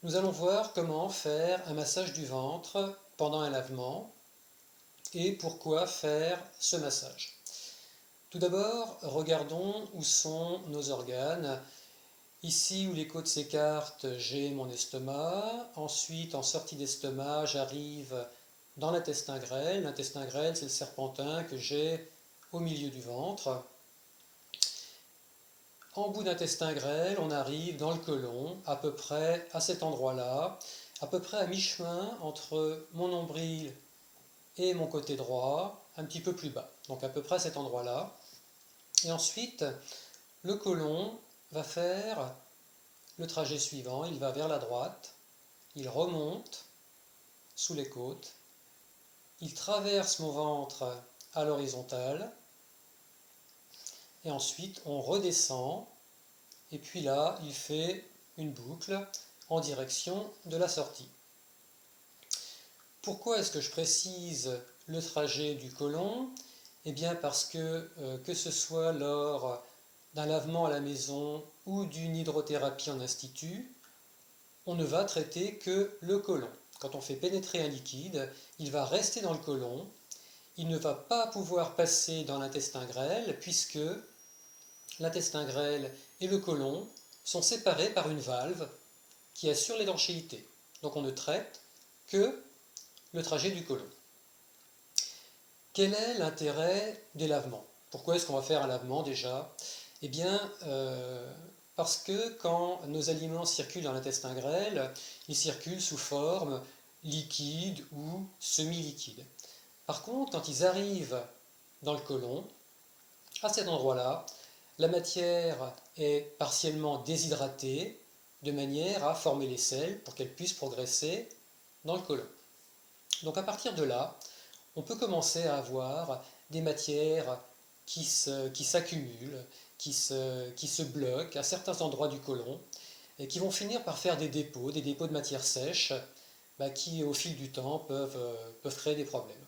Nous allons voir comment faire un massage du ventre pendant un lavement et pourquoi faire ce massage. Tout d'abord, regardons où sont nos organes. Ici où les côtes s'écartent, j'ai mon estomac. Ensuite, en sortie d'estomac, j'arrive dans l'intestin grêle. L'intestin grêle, c'est le serpentin que j'ai au milieu du ventre. En bout d'intestin grêle, on arrive dans le côlon, à peu près à cet endroit-là, à peu près à mi-chemin entre mon nombril et mon côté droit, un petit peu plus bas. Donc à peu près à cet endroit-là. Et ensuite, le côlon va faire le trajet suivant. Il va vers la droite, il remonte sous les côtes, il traverse mon ventre à l'horizontale, et ensuite on redescend, et puis là, il fait une boucle en direction de la sortie. Pourquoi est-ce que je précise le trajet du côlon? Eh bien parce que ce soit lors d'un lavement à la maison ou d'une hydrothérapie en institut, on ne va traiter que le côlon. Quand on fait pénétrer un liquide, il va rester dans le côlon, il ne va pas pouvoir passer dans l'intestin grêle puisque l'intestin grêle et le côlon sont séparés par une valve qui assure l'étanchéité. Donc on ne traite que le trajet du côlon. Quel est l'intérêt des lavements? Pourquoi est-ce qu'on va faire un lavement déjà? Eh bien, parce que quand nos aliments circulent dans l'intestin grêle, ils circulent sous forme liquide ou semi-liquide. Par contre, quand ils arrivent dans le côlon, à cet endroit-là, la matière est partiellement déshydratée de manière à former les selles pour qu'elles puissent progresser dans le côlon. Donc à partir de là, on peut commencer à avoir des matières qui s'accumulent, qui se bloquent à certains endroits du côlon et qui vont finir par faire des dépôts de matière sèche qui au fil du temps peuvent créer des problèmes.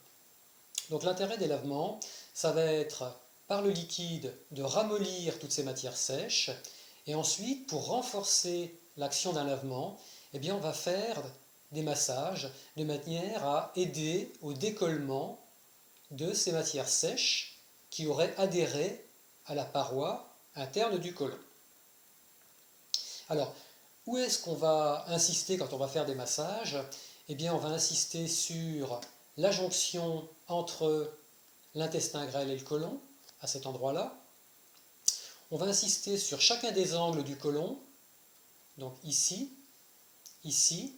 Donc l'intérêt des lavements, ça va être par le liquide de ramollir toutes ces matières sèches et ensuite pour renforcer l'action d'un lavement, eh bien on va faire des massages de manière à aider au décollement de ces matières sèches qui auraient adhéré à la paroi interne du côlon. Alors, où est-ce qu'on va insister quand on va faire des massages? Eh bien, on va insister sur la jonction entre l'intestin grêle et le côlon, à cet endroit-là. On va insister sur chacun des angles du côlon, donc ici, ici,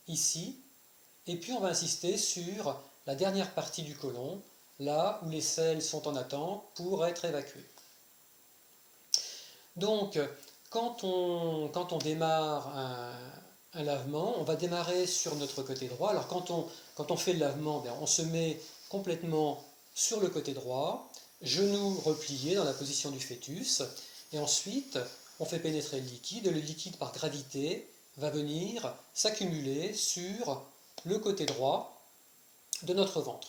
ici, et puis on va insister sur la dernière partie du côlon, là où les selles sont en attente pour être évacuées. Donc, quand on démarre un lavement, on va démarrer sur notre côté droit. Alors, quand on fait le lavement, on se met complètement sur le côté droit, genoux repliés dans la position du fœtus, et ensuite, on fait pénétrer le liquide, et le liquide, par gravité, va venir s'accumuler sur le côté droit de notre ventre.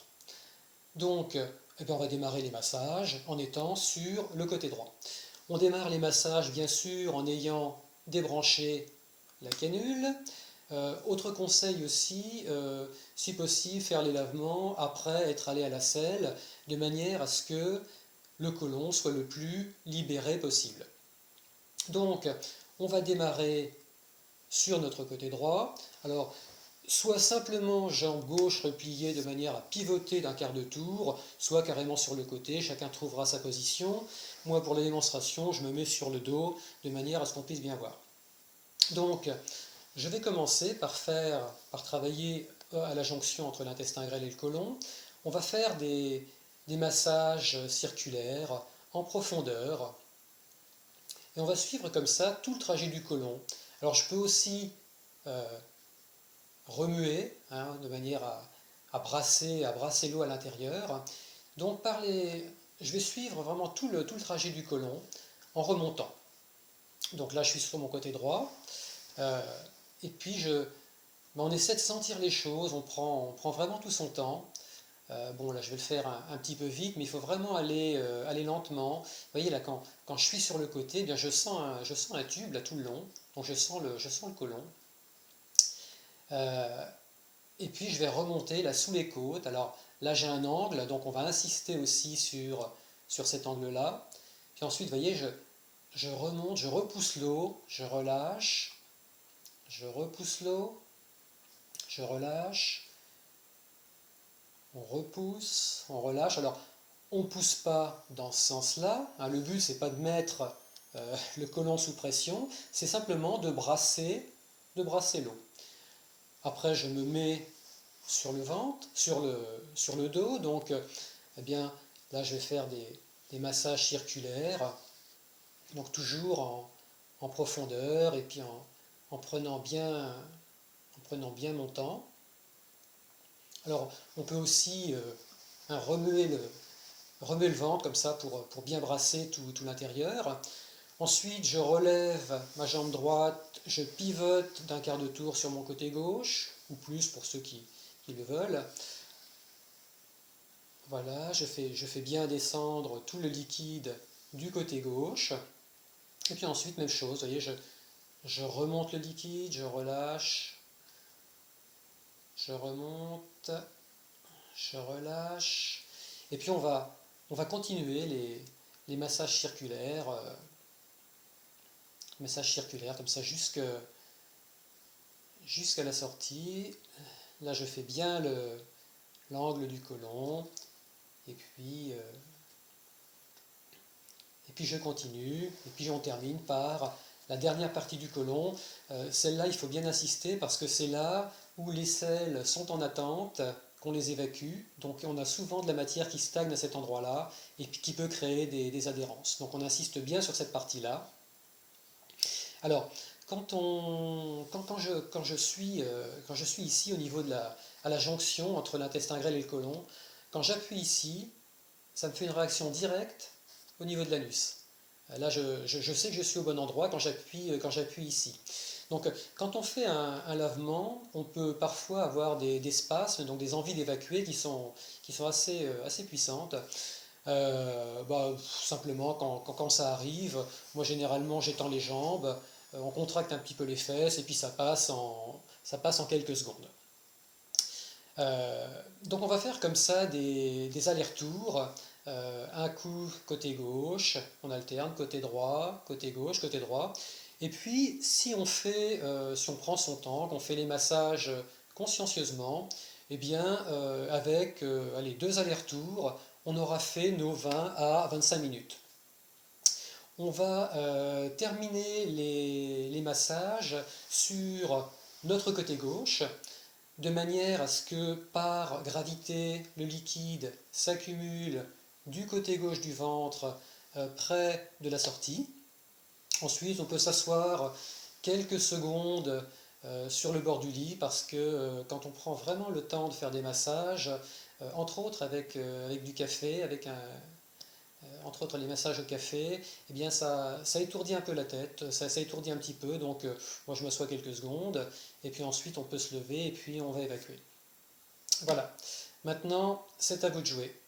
Donc, on va démarrer les massages en étant sur le côté droit. On démarre les massages bien sûr en ayant débranché la canule. Autre conseil aussi, si possible, faire les lavements après être allé à la selle, de manière à ce que le côlon soit le plus libéré possible. Donc, on va démarrer sur notre côté droit. Alors, soit simplement jambe gauche repliée de manière à pivoter d'un quart de tour, soit carrément sur le côté, chacun trouvera sa position. Moi, pour la démonstration, je me mets sur le dos de manière à ce qu'on puisse bien voir. Donc, je vais commencer par travailler à la jonction entre l'intestin grêle et le côlon. On va faire des massages circulaires en profondeur. Et on va suivre comme ça tout le trajet du côlon. Alors, je peux aussi remuer de manière à brasser l'eau à l'intérieur. Donc je vais suivre vraiment tout le trajet du côlon en remontant. Donc là je suis sur mon côté droit et puis on essaie de sentir les choses, on prend vraiment tout son temps. Bon là je vais le faire un petit peu vite mais il faut vraiment aller lentement. Vous voyez là quand je suis sur le côté, eh bien, je sens un tube là tout le long. donc je sens le côlon. Et puis je vais remonter là sous les côtes. Alors là j'ai un angle, donc on va insister aussi sur cet angle-là. Puis ensuite, vous voyez, je remonte, je repousse l'eau, je relâche, je repousse l'eau, je relâche, on repousse, on relâche. Alors on ne pousse pas dans ce sens-là, hein. Le but c'est pas de mettre le côlon sous pression, c'est simplement de brasser l'eau. Après je me mets sur le ventre, sur le dos, donc eh bien là je vais faire des massages circulaires, donc toujours en profondeur et puis en prenant bien mon temps. Alors on peut aussi remuer le ventre comme ça pour bien brasser tout l'intérieur. Ensuite, je relève ma jambe droite, je pivote d'un quart de tour sur mon côté gauche, ou plus pour ceux qui le veulent. Voilà, je fais bien descendre tout le liquide du côté gauche. Et puis ensuite, même chose, vous voyez, je remonte le liquide, je relâche, je remonte, je relâche. Et puis on va continuer les massages circulaires. Comme ça jusqu'à la sortie. Là je fais bien l'angle du côlon et puis je continue et puis on termine par la dernière partie du côlon. Celle-là il faut bien insister parce que c'est là où les selles sont en attente, qu'on les évacue, donc on a souvent de la matière qui stagne à cet endroit-là et qui peut créer des adhérences. Donc on insiste bien sur cette partie-là. Alors, quand je suis ici au niveau à la jonction entre l'intestin grêle et le côlon, quand j'appuie ici, ça me fait une réaction directe au niveau de l'anus. Là, je sais que je suis au bon endroit quand j'appuie ici. Donc, quand on fait un lavement, on peut parfois avoir des spasmes, donc des envies d'évacuer qui sont assez puissantes. Simplement, quand ça arrive, moi généralement j'étends les jambes, on contracte un petit peu les fesses et puis ça passe en quelques secondes. Donc on va faire comme ça des allers-retours, un coup côté gauche, on alterne côté droit, côté gauche, côté droit. Et puis si on prend son temps, qu'on fait les massages consciencieusement, eh bien avec allez, 2 allers-retours, on aura fait nos 20 à 25 minutes. On va terminer les massages sur notre côté gauche, de manière à ce que par gravité, le liquide s'accumule du côté gauche du ventre près de la sortie. Ensuite, on peut s'asseoir quelques secondes sur le bord du lit parce que quand on prend vraiment le temps de faire des massages, entre autres avec du café, entre autres les massages au café, eh bien ça étourdit un peu la tête, ça étourdit un petit peu, donc moi je m'assois quelques secondes, et puis ensuite on peut se lever et puis on va évacuer. Voilà, maintenant c'est à vous de jouer.